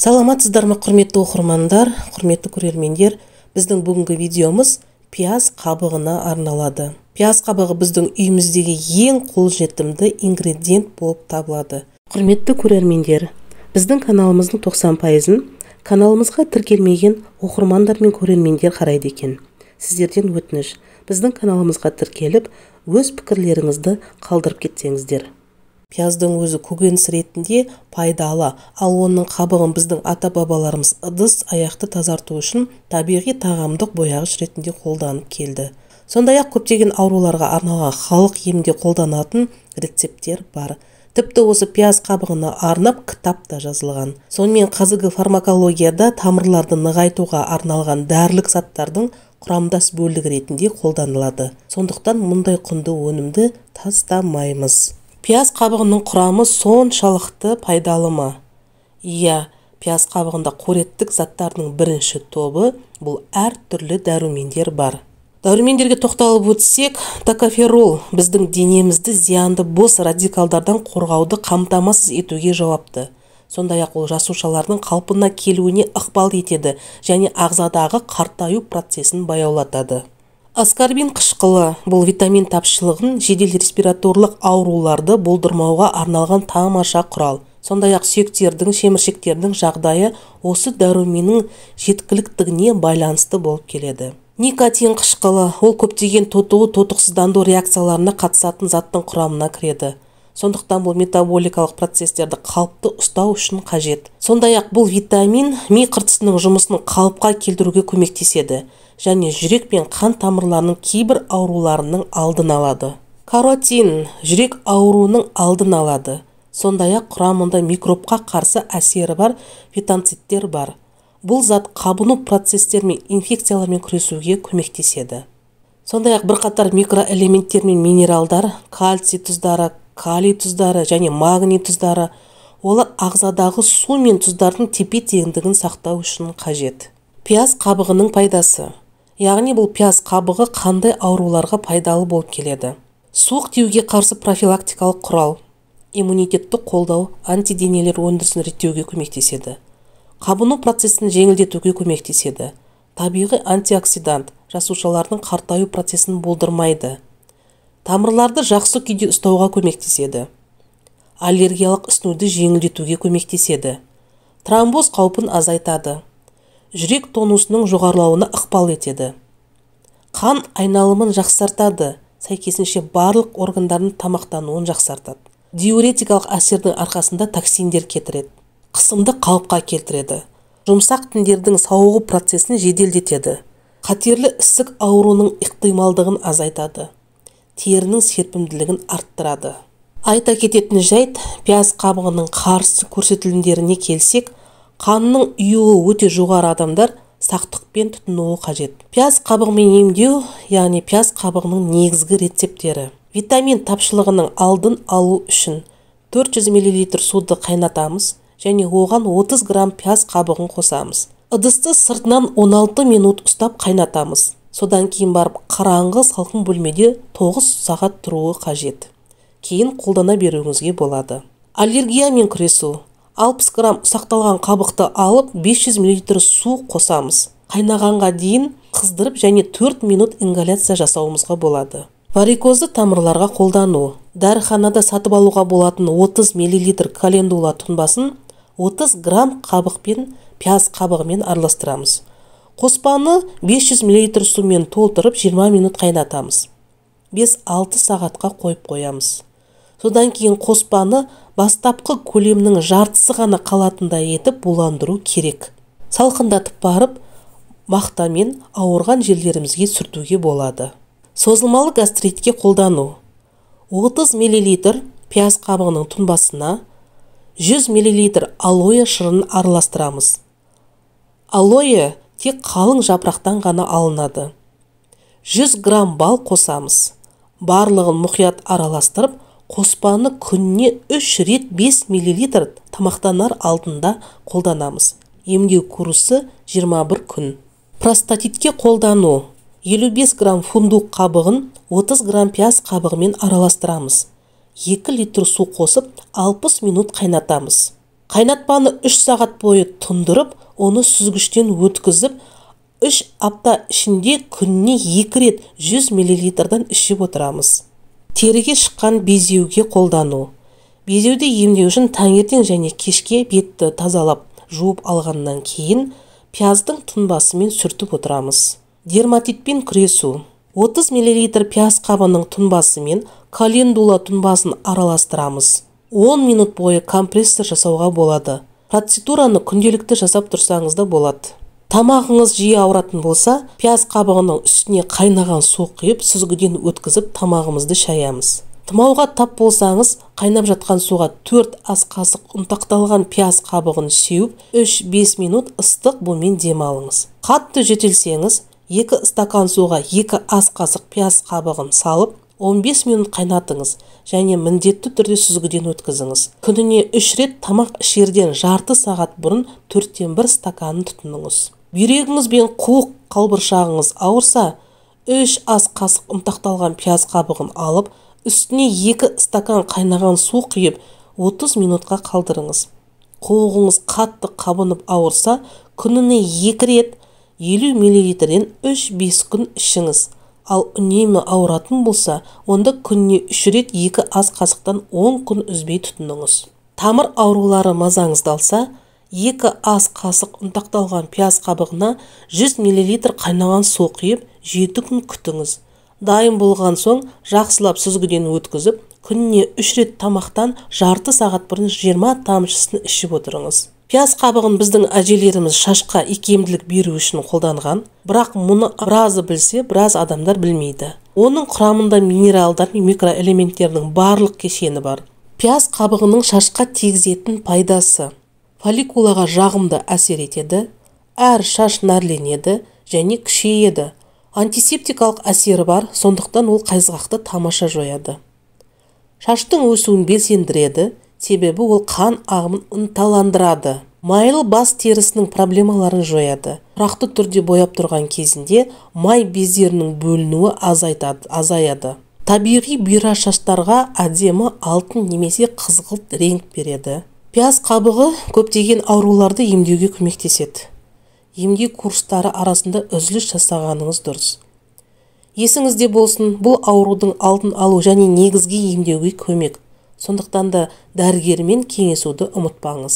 Саламатсыздар ма, құрметті оқырмандар, құрметті көрермендер. Біздің бүгінгі видеомыз пияз қабығына арналады. Пияз қабығы біздің үйіміздегі ең қолжетімді ингредиент болып табылады. Құрметті көрермендер, біздің каналымыздың 90%-ын каналымызға тіркелмеген оқырмандар мен көрермендер қарайды екен. Сіздерден өтініш, біздің каналымызға тіркеліп, өз пікірлеріңізді қалдырып кетсеңіздер. Пияздың өзі көкөніс ретінде пайдалы, ал оның қабығын біздің ата-бабаларымыз ыдыс аяқты тазарту үшін табиғи тағамдық бояғыш ретінде қолданып келді. Сондай-ақ көптеген ауруларға арналған халық емінде қолданатын рецепттер бар. Тіпті осы пияз қабығына арнап кітап та жазылған. Сонымен қазіргі фармакологияда тамырларды нығайтуға арналған дәрілік заттардың құрамдас бөлігі ретінде қолданылады. Сондықтан мұндай құнды өнімді тастамаймыз. Пияз қабығының құрамы соншалықты пайдалы ма? Иә, пияз қабығында қоректік заттардың бірінші тобы бұл әртүрлі дәрумендер бар. Дәрумендерге тоқталып өтсек, токоферол біздің денемізді зиянды бос радикалдардан қорғауды қамтамасыз етуге жауапты. Сондай-ақ ол жасушалардың қалпына келуіне ықпал етеді және ағзадағы қартаю процесін баяулатады. Аскорбин қышқылы бұл витамин тапшылығын жедел респираторлық ауруларды болдырмауға арналған тамаша құрал. Сондай-ақ сүйектердің, шеміршектердің жағдайы осы дәруменнің жеткіліктігіне байланысты болып келеді. Никотин қышқылы ол көптеген тотығу тотықсызданду реакцияларына қатысатын заттың құрамына кіреді. Сондықтан бұл метаболикалық процестерді қалыпты ұстау үшін қажет. Сондай-ақ бұл витамин ми қыртысының жұмысын қалыпқа келтіруге көмектеседі және жүрек пен қан тамырларының кейбір ауруларының алдын алады. Каротин жүрек ауруының алдын алады. Сондай-ақ құрамында микробқа қарсы әсері бар фитонцидтер бар. Бұл зат қабыну процестер мен инфекциялармен күресуге көмектеседі. Сондай-ақ бірқатар микроэлементтер мен минералдар, кальций тұздары, калий тұздары және магний тұздары, олар ағзадағы су мен тұздардың тепе-теңдігін сақтау үшін қажет. Пияз қабығының пайдасы. Яғни бұл пияз қабығы қандай ауруларға пайдалы болып келеді. Суық тиюге қарсы профилактикалық құрал, иммунитетті қолдау, антиденелер өндірісін реттеуге көмектеседі. Қабыну процесін жеңілдетуге көмектеседі. Табиғи антиоксидант жасушалардың қартаю процесін болдырмайды. Тамырларды жақсы күйде ұстауға көмектеседі. Аллергиялық ісінуді жеңілдетуге көмектеседі. Тромбоз қаупін азайтады. Жүрек тонусының жоғарылауына ықпал етеді. Қан айналымын жақсартады, сәйкесінше барлық органдардың тамақтануын жақсартады. Диуретикалық әсердің арқасында токсиндер кетіреді. Қысымды қалыпқа келтіреді. Жұмсақ тіндердің сауығу процесін жеделдетеді. Қатерлі ісік ауруының ықтималдығын азайтады. Терінің серпімділігін арттырады. Айта кететін жайт, пияз қабығының қарсы көрсетілімдеріне келсек, қанның ұйуы өте жоғары адамдар сақтықпен тұтынуы қажет. Пияз қабығымен емдеу, яғни пияз қабығының негізгі рецептері. Витамин тапшылығының алдын алу үшін 400 мл суды қайнатамыз және оған 30 грамм пияз қабығын қосамыз. Ыдысты сыртынан 16 минут ұстап қайнатамыз. Содан кейін барып қараңғы салқын бөлмеде 9 сағат тұруы қажет. Кейін қолдана беруіңізге болады. Аллергиямен күресу. 60 грамм ұсақталған қабықты алып 500 мл су қосамыз. Қайнағанға дейін қыздырып және 4 минут ингаляция жасауымызға болады. Варикозды тамырларға қолдану. Дәріханада сатып алуға болатын 30 мл календула тұнбасын 30 грамм қабықпен пияз қабығымен араластырамыз. Қоспаны 500 мл сумен толтырып 20 минут қайнатамыз. 5-6 сағатқа қойып қоямыз. Содан кейін қоспаны бастапқы көлемнің жартысы ғана қалатындай етіп буландыру керек. Салқындатып барып, мақтамен ауырған жерлерімізге сүртуге болады. Созылмалы гастритке қолдану. 30 мл пияз қабығының тұнбасына 100 мл алоэ шырынын араластырамыз. Алоэ тек қалың жапырақтан ғана алынады. 100 грамм бал қосамыз. Барлығын мұқият араластырып, қоспаны күніне 3 рет 5 мл тамақтанар алдында қолданамыз. Емдеу курсы 21 күн. Простатитке қолдану. 55 грамм фундук қабығын 30 грамм пияз қабығымен араластырамыз. 2 литр су қосып 60 минут қайнатамыз. Қайнатпаны 3 сағат бойы тұндырып, оны сүзгіштен өткізіп, 3 апта ішінде күніне 2 рет 100 мл ішіп отырамыз. Теріге шыққан безеуге қолдану. Безеуді емдеу үшін таңертең және кешке бетті тазалап, жуып алғаннан кейін пияздың тұнбасымен сүртіп отырамыз. Дерматитпен күресу. 30 мл пияз қабының тұнбасымен календула тұнбасын араластырамыз. 10 минут бойы компрессор жасауға болады. Процедураны күнделікті жасап тұрсаңыз да болады. Тамағыңыз жиі ауыратын болса, пияз қабығының үстіне қайнаған су құйып, сүзгіден өткізіп, тамағымызды шаямыз. Тұмауға тап болсаңыз, қайнап жатқан суға 4 ас қасық ұнтақталған пияз қабығын сеуіп, 3-5 минут ыстық бумен дем алыңыз. Қатты жөтелсеңіз, 2 стакан суға 2 ас қасық пияз қабығын салып, 15 минут қайнатыңыз және міндетті түрде сүзгіден өткізіңіз. Күніне 3 рет тамақ ішерден жарты сағат бұрын 4-1 стаканын тұтыныңыз. Бүйрегіңіз бен қуық қалбыршағыңыз ауырса, 3 ас қасық ұнтақталған пияз қабығын алып, үстіне 2 стакан қайнаған су құйып, 30 минутқа қалдырыңыз. Қуығыңыз қатты қабынып ауырса, күніне 2 рет 50 мл-ден 3-5 күн ішіңіз. Ал үнемі ауыратын болса, онда күніне 3 рет 2 ас қасықтан 10 күн үзбей тұтыныңыз. Тамыр аурулары мазаңызды алса, 2 ас қасық ұнтақталған пияз қабығына 100 мл қайнаған су құйып, 7 күн күтіңіз. Дайын болған соң, жақсылап сүзгіден өткізіп, күніне 3 рет тамақтан жарты сағат бұрын 20 тамшысын ішіп отырыңыз. Пияз қабығын біздің әжелеріміз шашқа икемділік беру үшін қолданған, бірақ мұны біразы білсе, біраз адамдар білмейді. Оның құрамында минералдар мен микроэлементтердің барлық кешені бар. Пияз қабығының шашқа тигізетін пайдасы: фолликулаға жағымды әсер етеді, әр шаш нәрленеді және күшейеді. Антисептикалық әсері бар, сондықтан ол қайызғақты тамаша жояды. Шаштың өсуін белсендіреді, себебі ол қан ағымын ынталандырады. Майлы бас терісінің проблемаларын жояды. Тұрақты түрде бояп тұрған кезінде май бездерінің бөлінуі азаяды. Табиғи бұйра шаштарға әдемі алтын немесе қызғылт реңк береді. Пияз қабығы көптеген ауруларды емдеуге көмектеседі. Емдеу курстары арасында үзіліс жасағаныңыз дұрыс. Есіңізде болсын, бұл аурудың алдын алу және негізгі емдеуге көмек. Сондықтан да дәрігермен кеңесуді ұмытпаңыз.